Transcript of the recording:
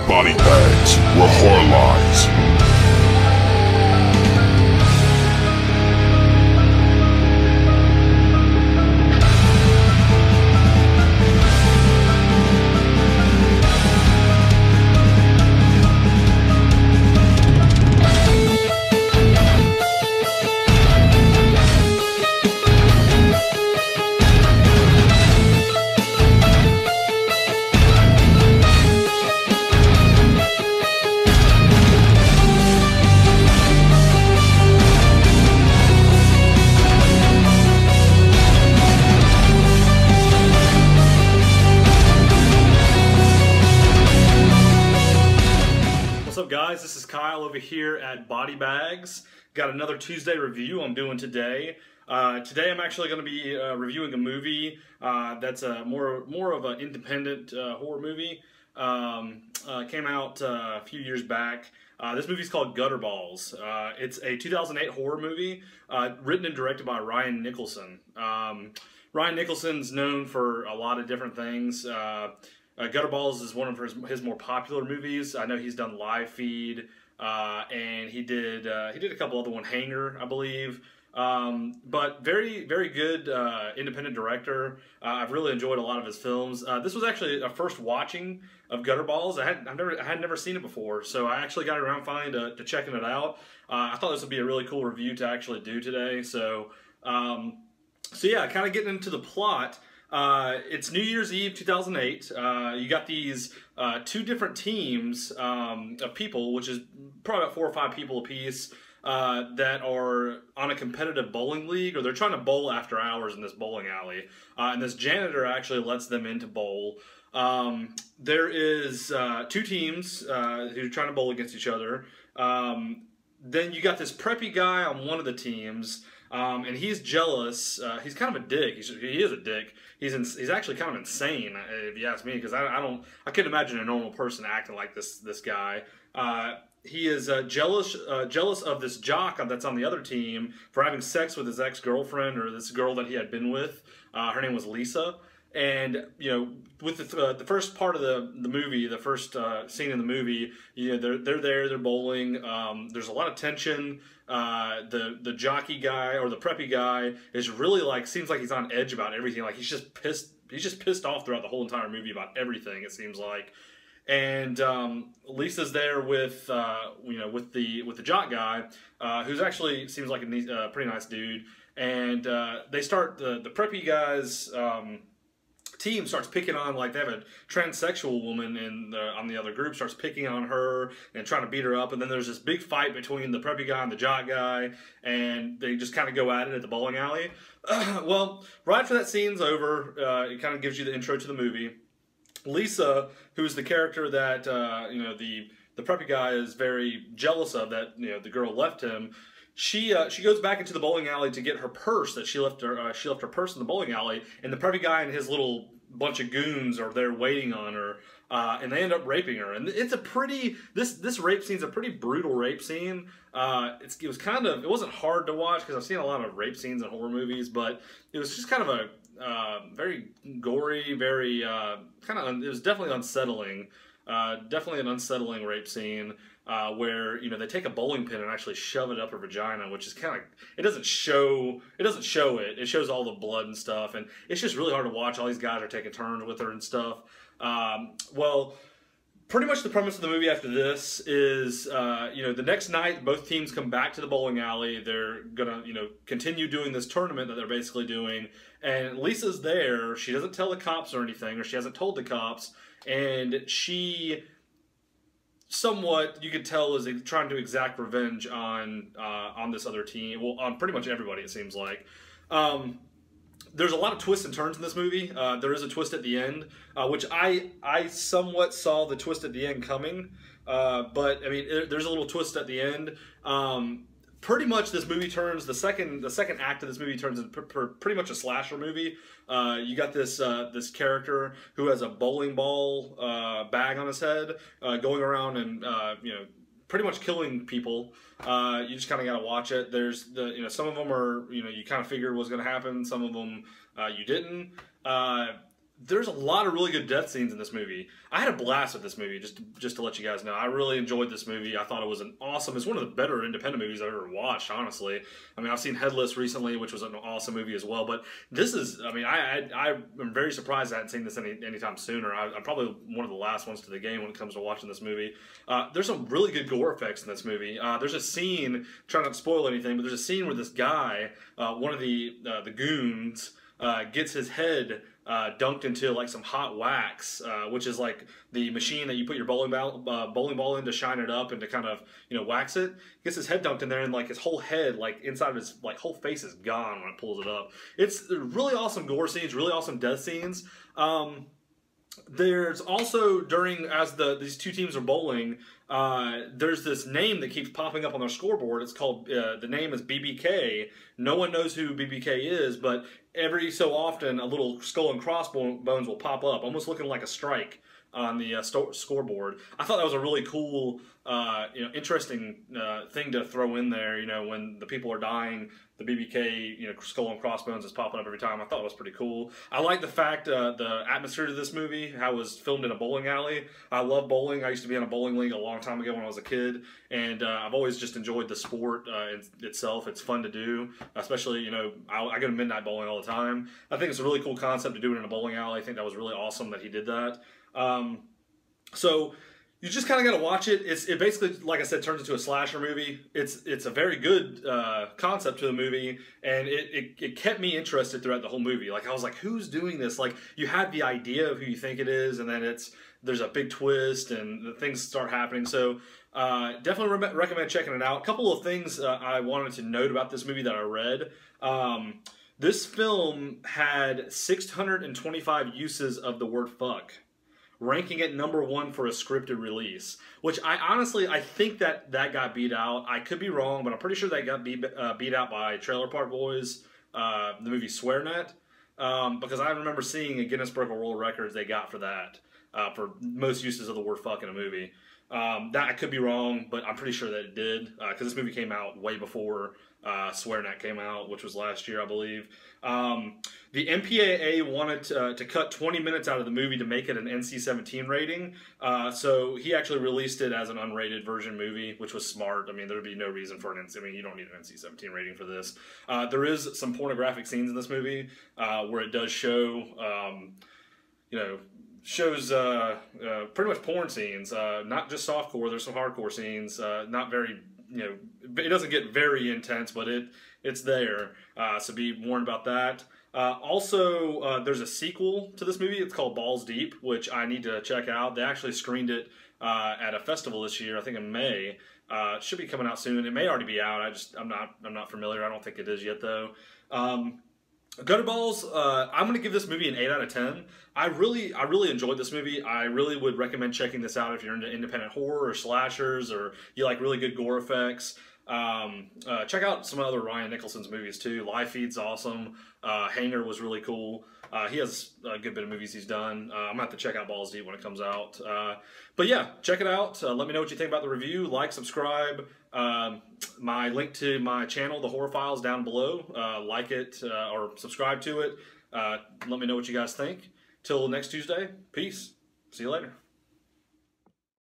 BodyBags, where horror lies. What's up, guys? This is Kyle over here at BodyBags. Got another Tuesday review I'm doing today. Today I'm actually going to be reviewing a movie that's more of an independent horror movie. Came out a few years back. This movie's called Gutterballs. It's a 2008 horror movie written and directed by Ryan Nicholson. Ryan Nicholson's known for a lot of different things. Gutterballs is one of his more popular movies. I know he's done Live Feed, and he did a couple other ones, Hanger, I believe. But very, very good independent director. I've really enjoyed a lot of his films. This was actually a first watching of Gutterballs. I had never seen it before, so I actually got around finally to checking it out. I thought this would be a really cool review to actually do today. So yeah, kind of getting into the plot. It's New Year's Eve 2008. You got these two different teams of people, which is probably about 4 or 5 people apiece, that are on a competitive bowling league, or they're trying to bowl after hours in this bowling alley. And this janitor actually lets them in to bowl. There is 2 teams who are trying to bowl against each other. Then you got this preppy guy on one of the teams. And he's jealous. He's kind of a dick. He is a dick. He's actually kind of insane, if you ask me, because I couldn't imagine a normal person acting like this guy. He is jealous of this jock that's on the other team for having sex with his ex-girlfriend, or this girl that he had been with. Her name was Lisa. And, you know, with the first part of the movie, the first scene in the movie, you know, they're bowling. There's a lot of tension. The jockey guy, or the preppy guy, is really seems like he's on edge about everything. Like he's just pissed off throughout the whole entire movie about everything, it seems like. And Lisa's there with with the jock guy, who's actually seems like a pretty nice dude. And they start the preppy guys. Team starts picking on, like, they have a transsexual woman on the other group, starts picking on her and trying to beat her up, and then there's this big fight between the preppy guy and the jock guy, and they just kind of go at it at the bowling alley. Well, right after that scene's over, it kind of gives you the intro to the movie. Lisa, who's the character that the preppy guy is very jealous of, that the girl left him. She goes back into the bowling alley to get her purse that she left her purse in the bowling alley, and the preppy guy and his little bunch of goons are there waiting on her, and they end up raping her. And it's a pretty this rape scene's a pretty brutal rape scene. It wasn't hard to watch because I've seen a lot of rape scenes in horror movies, but it was just kind of a very gory, very it was definitely unsettling. Definitely an unsettling rape scene. Where they take a bowling pin and actually shove it up her vagina, which is kind of, it doesn't show it. It shows all the blood and stuff, and it's just really hard to watch. All these guys are taking turns with her and stuff. Well, pretty much the premise of the movie after this is, the next night both teams come back to the bowling alley. They're gonna, continue doing this tournament that they're basically doing, and Lisa's there. She doesn't tell the cops or anything, or she hasn't told the cops, and she, somewhat, you could tell, is trying to exact revenge on this other team. Well, on pretty much everybody, it seems like. There's a lot of twists and turns in this movie. There is a twist at the end, which I somewhat saw the twist at the end coming. But I mean, there's a little twist at the end. Pretty much, this movie turns, the second act of this movie turns into pretty much a slasher movie. You got this character who has a bowling ball bag on his head, going around and pretty much killing people. You just kind of got to watch it. There's some of them are you kind of figured was going to happen. Some of them you didn't. there's a lot of really good death scenes in this movie. I had a blast with this movie, just to let you guys know. I really enjoyed this movie. I thought it was it's one of the better independent movies I've ever watched, honestly. I mean, I've seen Headless recently, which was an awesome movie as well, but this is, I mean, I'm very surprised I hadn't seen this anytime sooner. I'm probably one of the last ones to the game when it comes to watching this movie. There's some really good gore effects in this movie. There's a scene, trying not to spoil anything, but there's a scene where this guy, one of the goons, gets his head dunked into like some hot wax, which is like the machine that you put your bowling ball in to shine it up and to kind of, you know, wax it. Gets his head dunked in there, and like his whole head, like inside of his like whole face is gone when it pulls it up. It's really awesome gore scenes, really awesome death scenes. There's also, as these two teams are bowling, there's this name that keeps popping up on their scoreboard. It's called, the name is BBK. No one knows who BBK is, but every so often a little skull and crossbones will pop up, almost looking like a strike on the scoreboard. I thought that was a really cool, you know, interesting thing to throw in there. You know, when the people are dying, the BBK, you know, skull and crossbones is popping up every time. I thought it was pretty cool. I like the fact, the atmosphere to this movie, how it was filmed in a bowling alley. I love bowling. I used to be in a bowling league a long time ago when I was a kid, and I've always just enjoyed the sport itself. It's fun to do, especially, you know, I go to midnight bowling all the time. I think it's a really cool concept to do it in a bowling alley. I think that was really awesome that he did that. So you just kind of got to watch it. It basically, like I said, turns into a slasher movie. It's a very good concept to the movie, and it kept me interested throughout the whole movie. Like, I was like, who's doing this? Like, you have the idea of who you think it is, and then there's a big twist, and things start happening. So definitely recommend checking it out. A couple of things I wanted to note about this movie that I read. This film had 625 uses of the word fuck, ranking it #1 for a scripted release, which I think that got beat out. I could be wrong, but I'm pretty sure that got beat out by Trailer Park Boys, the movie SwearNet, because I remember seeing a Guinness Book of World Records they got for that, for most uses of the word fuck in a movie. That I could be wrong, but I'm pretty sure that it did, because this movie came out way before SwearNet came out, which was last year, I believe. The MPAA wanted to cut 20 minutes out of the movie to make it an NC-17 rating, so he actually released it as an unrated version movie, which was smart. I mean, there would be no reason for an NC. I mean, you don't need an NC-17 rating for this. There is some pornographic scenes in this movie where it does show, you know, shows pretty much porn scenes, not just softcore. There's some hardcore scenes, not very, you know, it doesn't get very intense, but it's there, so be warned about that. Also, there's a sequel to this movie. It's called Balls Deep, which I need to check out. They actually screened it at a festival this year, I think in May. It should be coming out soon. It may already be out. I'm not familiar. I don't think it is yet though. Gutterballs, I'm going to give this movie an 8 out of 10. I really enjoyed this movie. I really would recommend checking this out if you're into independent horror or slashers, or you like really good gore effects. Check out some other Ryan Nicholson's movies too. Live Feed's awesome. Hanger was really cool. He has a good bit of movies he's done. I'm going to have to check out Balls Deep when it comes out. But yeah, check it out. Let me know what you think about the review. Like, subscribe. My link to my channel, the Horrorphile, is down below. Like it or subscribe to it. Let me know what you guys think. Till next Tuesday, peace. See you later.